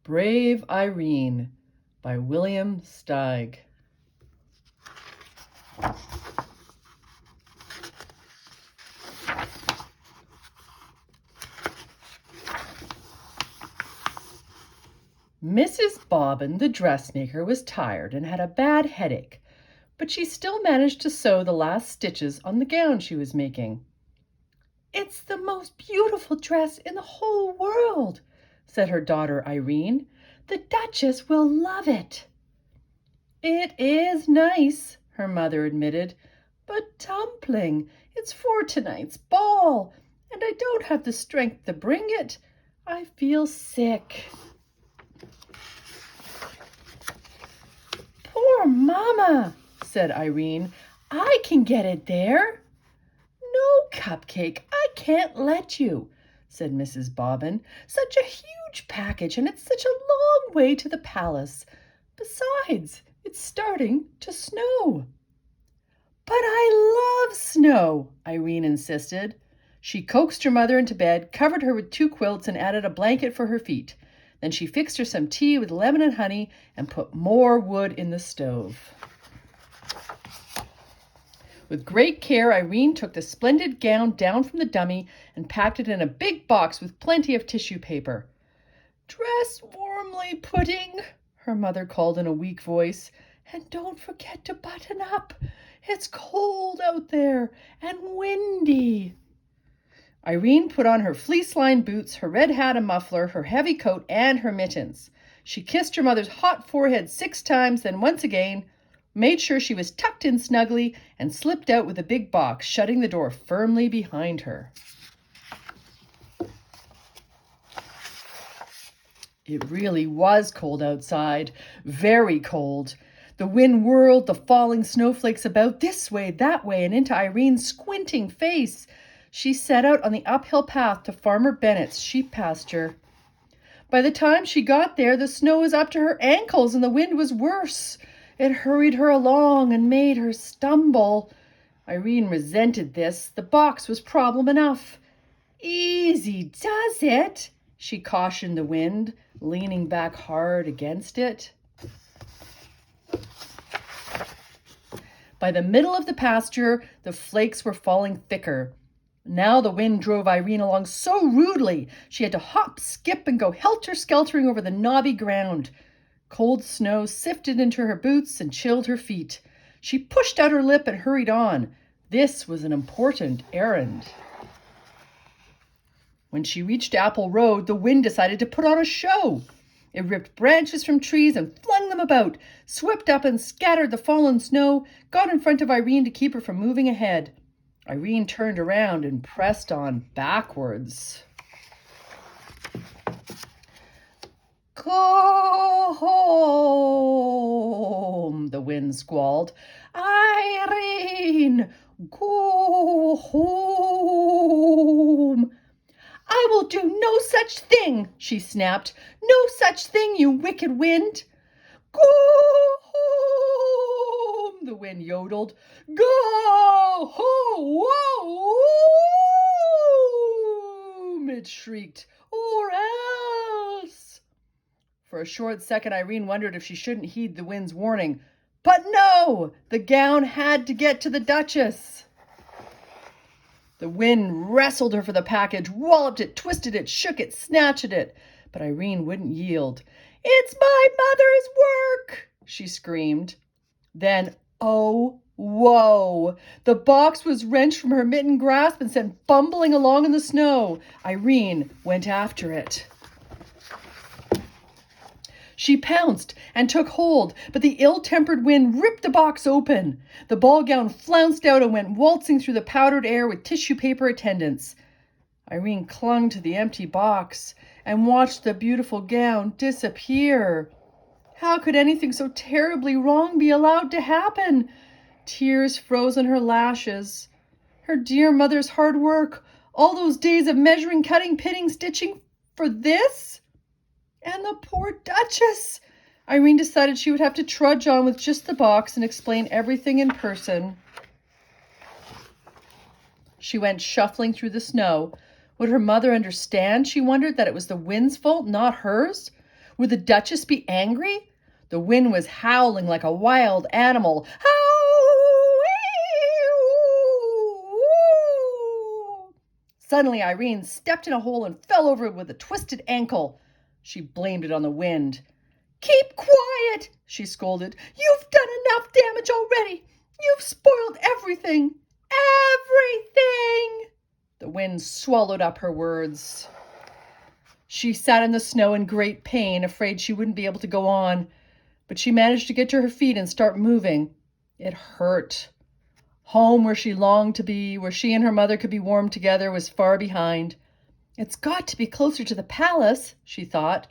Brave Irene by William Steig. Mrs. Bobbin, the dressmaker, was tired and had a bad headache, but she still managed to sew the last stitches on the gown she was making. "It's the most beautiful dress in the whole world," said her daughter Irene. "The Duchess will love it." "It is nice," her mother admitted, "but Tumpling, it's for tonight's ball, and I don't have the strength to bring it. I feel sick." "Poor Mama," said Irene. "I can get it there." "No, Cupcake, I can't let you," said Mrs. Bobbin. "Such a huge package, and it's such a long way to the palace. Besides, it's starting to snow." "But I love snow," Irene insisted. She coaxed her mother into bed, covered her with 2 quilts, and added a blanket for her feet. Then she fixed her some tea with lemon and honey and put more wood in the stove. With great care, Irene took the splendid gown down from the dummy and packed it in a big box with plenty of tissue paper. "Dress warmly, Pudding," her mother called in a weak voice, "and don't forget to button up. It's cold out there and windy." Irene put on her fleece-lined boots, her red hat and muffler, her heavy coat, and her mittens. She kissed her mother's hot forehead 6 times, then once again, made sure she was tucked in snugly, and slipped out with the big box, shutting the door firmly behind her. It really was cold outside, very cold. The wind whirled the falling snowflakes about this way, that way, and into Irene's squinting face. She set out on the uphill path to Farmer Bennett's sheep pasture. By the time she got there, the snow was up to her ankles and the wind was worse. It hurried her along and made her stumble. Irene resented this. The box was problem enough. "Easy does it," she cautioned the wind, leaning back hard against it. By the middle of the pasture, the flakes were falling thicker. Now the wind drove Irene along so rudely she had to hop, skip, and go helter-skeltering over the knobby ground. Cold snow sifted into her boots and chilled her feet. She pushed out her lip and hurried on. This was an important errand. When she reached Apple Road, the wind decided to put on a show. It ripped branches from trees and flung them about, swept up and scattered the fallen snow, got in front of Irene to keep her from moving ahead. Irene turned around and pressed on backwards. "Go home," the wind squalled. "Irene, go home." "I will do no such thing," she snapped. "No such thing, you wicked wind." "Go home," the wind yodeled. "Go home," it shrieked, "or else." For a short second, Irene wondered if she shouldn't heed the wind's warning. But no! The gown had to get to the Duchess. The wind wrestled her for the package, walloped it, twisted it, shook it, snatched at it. But Irene wouldn't yield. "It's my mother's work!" she screamed. Then, oh, whoa! The box was wrenched from her mitten grasp and sent bumbling along in the snow. Irene went after it. She pounced and took hold, but the ill-tempered wind ripped the box open. The ball gown flounced out and went waltzing through the powdered air with tissue paper attendants. Irene clung to the empty box and watched the beautiful gown disappear. How could anything so terribly wrong be allowed to happen? Tears froze on her lashes. Her dear mother's hard work, all those days of measuring, cutting, pinning, stitching, for this? And the poor Duchess! Irene decided she would have to trudge on with just the box and explain everything in person. She went shuffling through the snow. Would her mother understand? She wondered that it was the wind's fault, not hers. Would the Duchess be angry? The wind was howling like a wild animal. Suddenly, Irene stepped in a hole and fell over with a twisted ankle. She blamed it on the wind. "Keep quiet," she scolded. "You've done enough damage already. You've spoiled everything. Everything." The wind swallowed up her words. She sat in the snow in great pain, afraid she wouldn't be able to go on. But she managed to get to her feet and start moving. It hurt. Home, where she longed to be, where she and her mother could be warm together, was far behind. "It's got to be closer to the palace," she thought.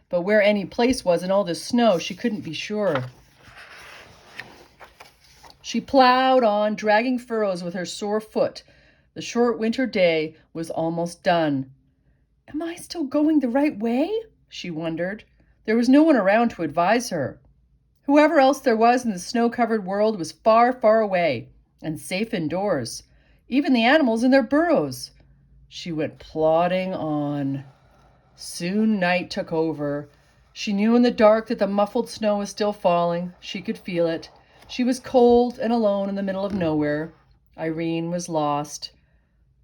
But where any place was in all this snow, she couldn't be sure. She plowed on, dragging furrows with her sore foot. The short winter day was almost done. "Am I still going the right way?" she wondered. There was no one around to advise her. Whoever else there was in the snow-covered world was far, far away and safe indoors, even the animals in their burrows. She went plodding on. Soon night took over. She knew in the dark that the muffled snow was still falling. She could feel it. She was cold and alone in the middle of nowhere. Irene was lost.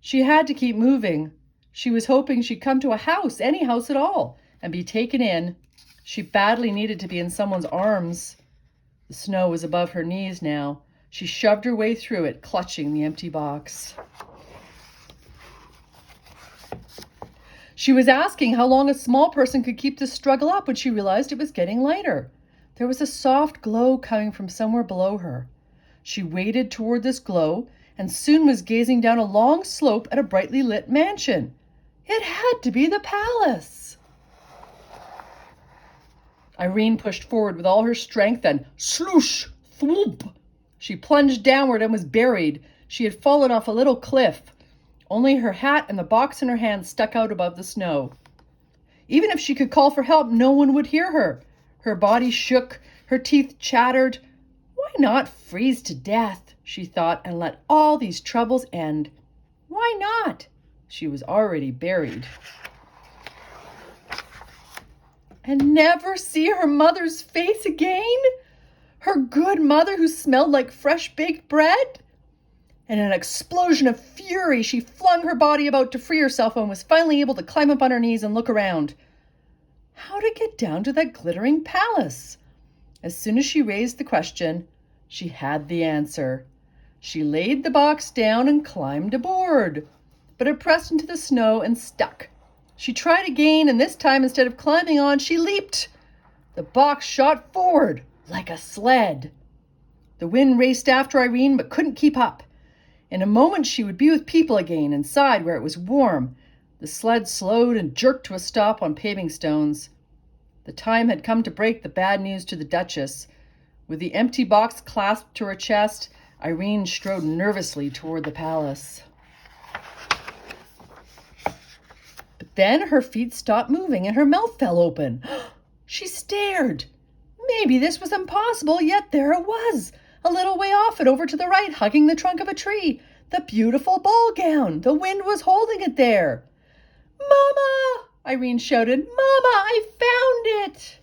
She had to keep moving. She was hoping she'd come to a house, any house at all, and be taken in. She badly needed to be in someone's arms. The snow was above her knees now. She shoved her way through it, clutching the empty box. She was asking how long a small person could keep this struggle up when she realized it was getting lighter. There was a soft glow coming from somewhere below her. She waded toward this glow and soon was gazing down a long slope at a brightly lit mansion. It had to be the palace. Irene pushed forward with all her strength and sloosh, thwoop. She plunged downward and was buried. She had fallen off a little cliff. Only her hat and the box in her hand stuck out above the snow. Even if she could call for help, no one would hear her. Her body shook, her teeth chattered. Why not freeze to death, she thought, and let all these troubles end? Why not? She was already buried. And never see her mother's face again? Her good mother who smelled like fresh baked bread? In an explosion of fury, she flung her body about to free herself and was finally able to climb up on her knees and look around. How to get down to that glittering palace? As soon as she raised the question, she had the answer. She laid the box down and climbed aboard, but it pressed into the snow and stuck. She tried again, and this time, instead of climbing on, she leaped. The box shot forward like a sled. The wind raced after Irene, but couldn't keep up. In a moment, she would be with people again, inside where it was warm. The sled slowed and jerked to a stop on paving stones. The time had come to break the bad news to the Duchess. With the empty box clasped to her chest, Irene strode nervously toward the palace. But then her feet stopped moving and her mouth fell open. She stared. Maybe this was impossible, yet there it was. A little way off and over to the right, hugging the trunk of a tree. The beautiful ball gown. The wind was holding it there. "Mama!" Irene shouted. "Mama, I found it!"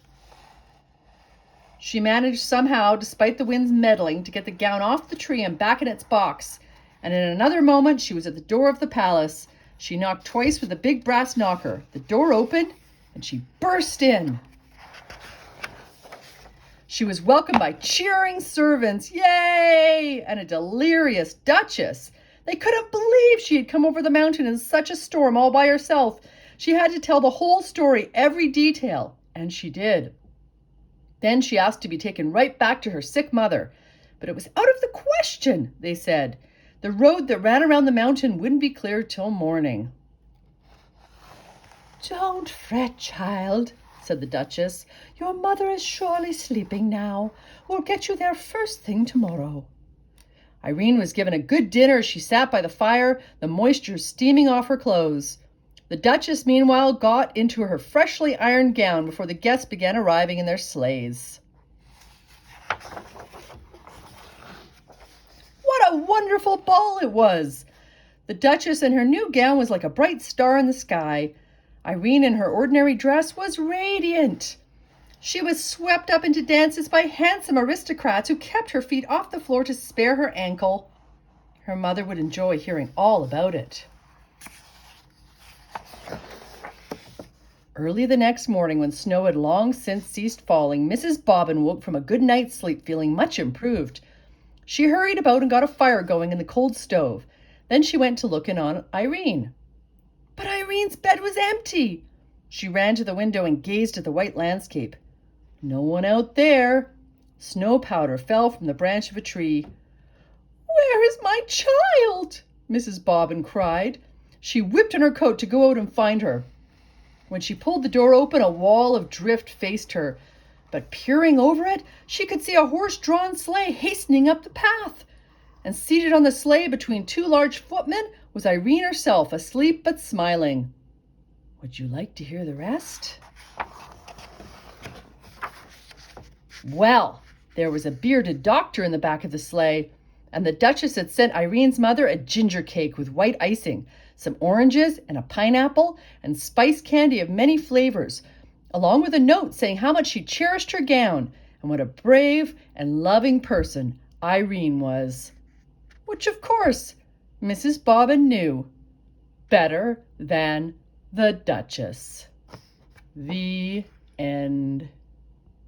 She managed somehow, despite the wind's meddling, to get the gown off the tree and back in its box. And in another moment, she was at the door of the palace. She knocked twice with a big brass knocker. The door opened, and she burst in. She was welcomed by cheering servants, yay, and a delirious Duchess. They couldn't believe she had come over the mountain in such a storm all by herself. She had to tell the whole story, every detail, and she did. Then she asked to be taken right back to her sick mother. But it was out of the question, they said. The road that ran around the mountain wouldn't be clear till morning. "Don't fret, child," said the Duchess. "Your mother is surely sleeping now. We'll get you there first thing tomorrow." Irene was given a good dinner as she sat by the fire, the moisture steaming off her clothes. The Duchess, meanwhile, got into her freshly ironed gown before the guests began arriving in their sleighs. What a wonderful ball it was! The Duchess in her new gown was like a bright star in the sky. Irene in her ordinary dress was radiant. She was swept up into dances by handsome aristocrats who kept her feet off the floor to spare her ankle. Her mother would enjoy hearing all about it. Early the next morning, when snow had long since ceased falling, Mrs. Bobbin woke from a good night's sleep feeling much improved. She hurried about and got a fire going in the cold stove. Then she went to look in on Irene. But Irene's bed was empty. She ran to the window and gazed at the white landscape. No one out there. Snow powder fell from the branch of a tree. "Where is my child?" Mrs. Bobbin cried. She whipped on her coat to go out and find her. When she pulled the door open, a wall of drift faced her. But peering over it, she could see a horse-drawn sleigh hastening up the path. And seated on the sleigh between two large footmen was Irene herself, asleep but smiling. Would you like to hear the rest? Well, there was a bearded doctor in the back of the sleigh, and the Duchess had sent Irene's mother a ginger cake with white icing, some oranges and a pineapple, and spice candy of many flavors, along with a note saying how much she cherished her gown and what a brave and loving person Irene was. Which, of course, Mrs. Bobbin knew better than the Duchess. The end.